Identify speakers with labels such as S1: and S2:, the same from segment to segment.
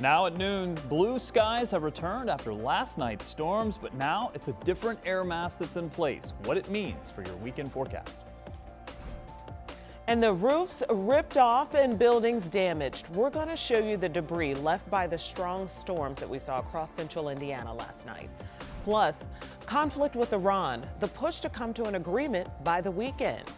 S1: Now at noon, blue skies have returned after last night's storms, but now it's a different air mass that's in place. What it means for your weekend forecast.
S2: And the roofs ripped off and buildings damaged. We're going to show you the debris left by the strong storms that we saw across central Indiana last night. Plus, conflict with Iran, the push to come to an agreement by the weekend.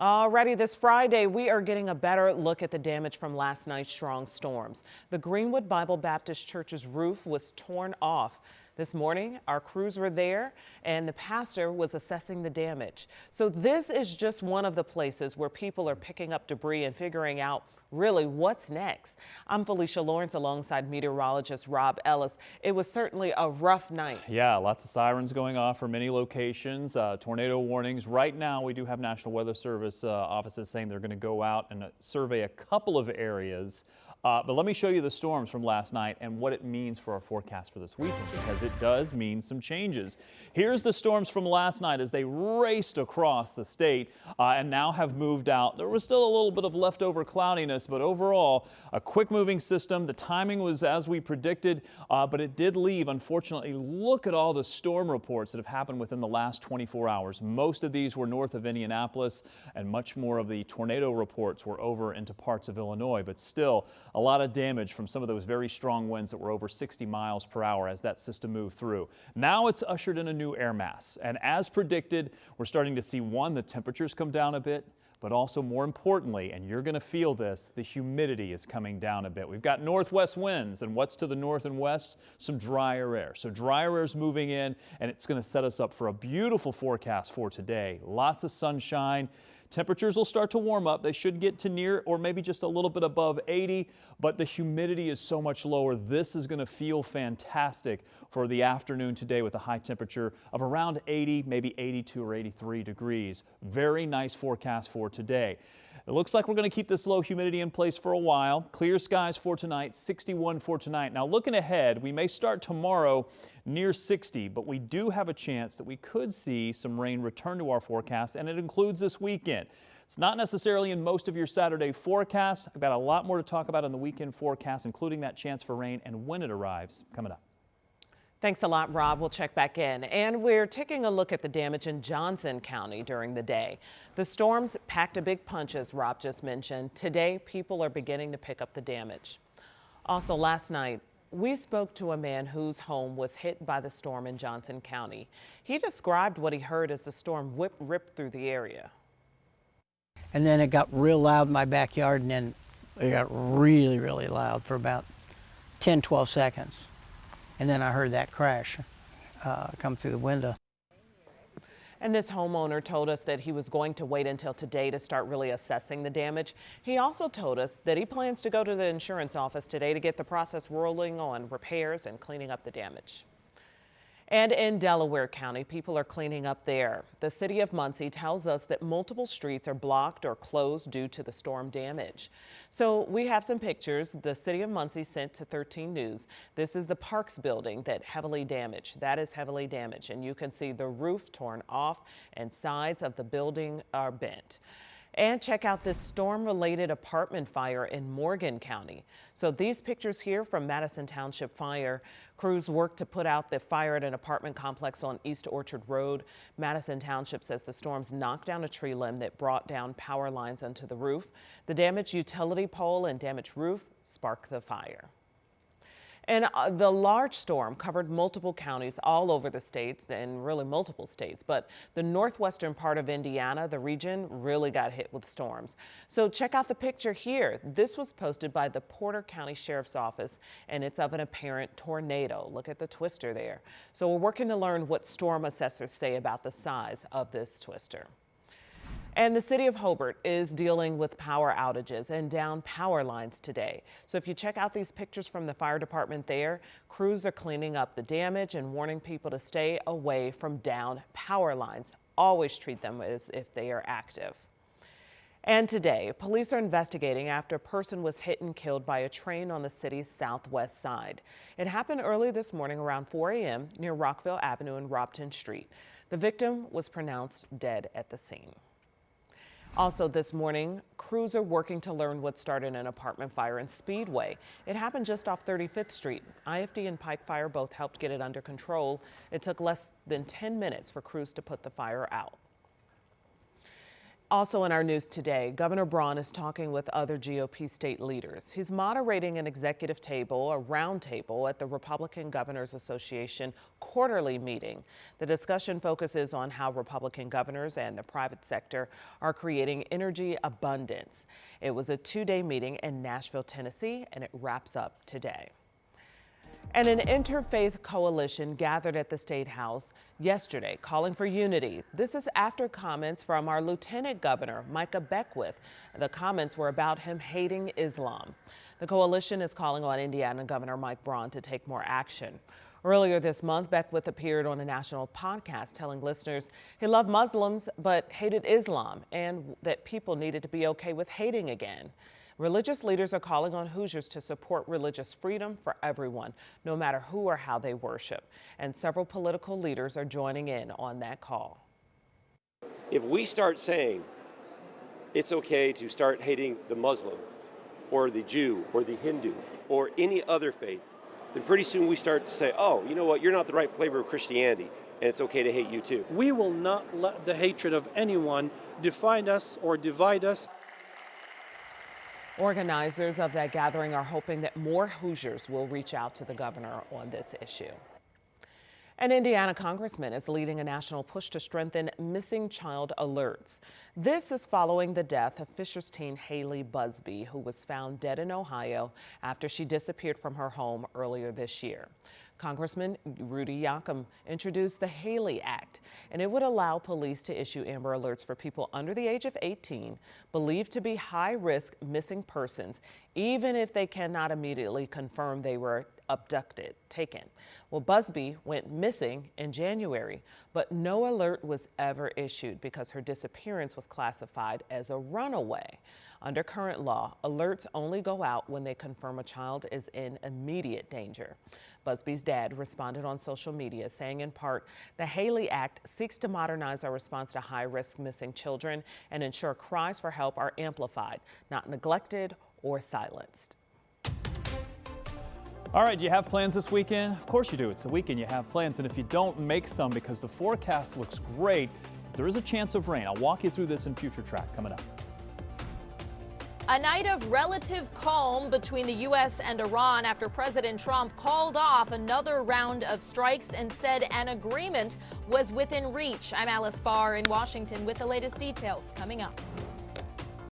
S2: Already this Friday, we are getting a better look at the damage from last night's strong storms. The Greenwood Bible Baptist Church's roof was torn off. This morning, our crews were there and the pastor was assessing the damage. So this is just one of the places where people are picking up debris and figuring out really what's next. I'm Felicia Lawrence alongside meteorologist Rob Ellis. It was certainly a rough night.
S1: Yeah, lots of sirens going off for many locations, tornado warnings. Right now, we do have National Weather Service offices saying they're going to go out and survey a couple of areas. But let me show you the storms from last night and what it means for our forecast for this weekend, because it does mean some changes. Here's the storms from last night as they raced across the state and now have moved out. There was still a little bit of leftover cloudiness, but overall, a quick moving system. The timing was as we predicted, but it did leave. Unfortunately, look at all the storm reports that have happened within the last 24 hours. Most of these were north of Indianapolis, and much more of the tornado reports were over into parts of Illinois, but still a lot of damage from some of those very strong winds that were over 60 miles per hour as that system moved through. Now it's ushered in a new air mass, and as predicted, we're starting to see the temperatures come down a bit, but also more importantly, and you're going to feel this, the humidity is coming down a bit. We've got northwest winds, and what's to the north and west? Some drier air. So drier air is moving in, and it's going to set us up for a beautiful forecast for today. Lots of sunshine. Temperatures will start to warm up. They should get to near or maybe just a little bit above 80, but the humidity is so much lower. This is going to feel fantastic for the afternoon today with a high temperature of around 80, maybe 82 or 83 degrees. Very nice forecast for today. It looks like we're going to keep this low humidity in place for a while. Clear skies for tonight, 61 for tonight. Now looking ahead, we may start tomorrow near 60, but we do have a chance that we could see some rain return to our forecast, and it includes this weekend. It's not necessarily in most of your Saturday forecasts. I've got a lot more to talk about in the weekend forecast, including that chance for rain and when it arrives coming up.
S2: Thanks a lot, Rob. We'll check back in. And we're taking a look at the damage in Johnson County during the day. The storms packed a big punch, as Rob just mentioned. Today, people are beginning to pick up the damage. Also last night, we spoke to a man whose home was hit by the storm in Johnson County. He described what he heard as the storm ripped through the area.
S3: And then it got real loud in my backyard, and then it got really, really loud for about 10, 12 seconds. And then I heard that crash come through the window.
S2: And this homeowner told us that he was going to wait until today to start really assessing the damage. He also told us that he plans to go to the insurance office today to get the process rolling on repairs and cleaning up the damage. And in Delaware County, people are cleaning up there. The city of Muncie tells us that multiple streets are blocked or closed due to the storm damage. So we have some pictures the city of Muncie sent to 13 News. This is the Parks building that heavily damaged. That is heavily damaged, and you can see the roof torn off and sides of the building are bent. And check out this storm-related apartment fire in Morgan County. So these pictures here from Madison Township Fire. Crews worked to put out the fire at an apartment complex on East Orchard Road. Madison Township says the storms knocked down a tree limb that brought down power lines onto the roof. The damaged utility pole and damaged roof sparked the fire. And the large storm covered multiple counties all over the states, and really multiple states, but the northwestern part of Indiana, the region, really got hit with storms. So check out the picture here. This was posted by the Porter County Sheriff's Office, and it's of an apparent tornado. Look at the twister there. So we're working to learn what storm assessors say about the size of this twister. And the city of Hobart is dealing with power outages and down power lines today. So if you check out these pictures from the fire department there, crews are cleaning up the damage and warning people to stay away from down power lines. Always treat them as if they are active. And today, police are investigating after a person was hit and killed by a train on the city's southwest side. It happened early this morning around 4 a.m. near Rockville Avenue and Robton Street. The victim was pronounced dead at the scene. Also this morning, crews are working to learn what started an apartment fire in Speedway. It happened just off 35th Street. IFD and Pike Fire both helped get it under control. It took less than 10 minutes for crews to put the fire out. Also in our news today, Governor Braun is talking with other GOP state leaders. He's moderating an executive table, a round table, at the Republican Governors Association quarterly meeting. The discussion focuses on how Republican governors and the private sector are creating energy abundance. It was a two-day meeting in Nashville, Tennessee, and it wraps up today. And an interfaith coalition gathered at the State House yesterday calling for unity. This is after comments from our Lieutenant Governor, Micah Beckwith. The comments were about him hating Islam. The coalition is calling on Indiana Governor Mike Braun to take more action. Earlier this month, Beckwith appeared on a national podcast telling listeners he loved Muslims but hated Islam and that people needed to be okay with hating again. Religious leaders are calling on Hoosiers to support religious freedom for everyone, no matter who or how they worship. And several political leaders are joining in on that call.
S4: If we start saying it's okay to start hating the Muslim or the Jew or the Hindu or any other faith, then pretty soon we start to say, oh, you know what, you're not the right flavor of Christianity, and it's okay to hate you too.
S5: We will not let the hatred of anyone define us or divide us.
S2: Organizers of that gathering are hoping that more Hoosiers will reach out to the governor on this issue. An Indiana congressman is leading a national push to strengthen missing child alerts. This is following the death of Fishers teen Haley Busby, who was found dead in Ohio after she disappeared from her home earlier this year. Congressman Rudy Yoakum introduced the Haley Act, and it would allow police to issue Amber Alerts for people under the age of 18 believed to be high-risk missing persons, even if they cannot immediately confirm they were abducted, taken. Well, Busby went missing in January, but no alert was ever issued because her disappearance was classified as a runaway. Under current law, alerts only go out when they confirm a child is in immediate danger. Busby's dad responded on social media saying in part, the Haley Act seeks to modernize our response to high-risk missing children and ensure cries for help are amplified, not neglected or silenced.
S1: All right, do you have plans this weekend? Of course you do. It's the weekend, you have plans. And if you don't, make some because the forecast looks great. There is a chance of rain. I'll walk you through this in Future Track coming up.
S6: A night of relative calm between the U.S. and Iran after President Trump called off another round of strikes and said an agreement was within reach. I'm Alice Barr in Washington with the latest details coming up.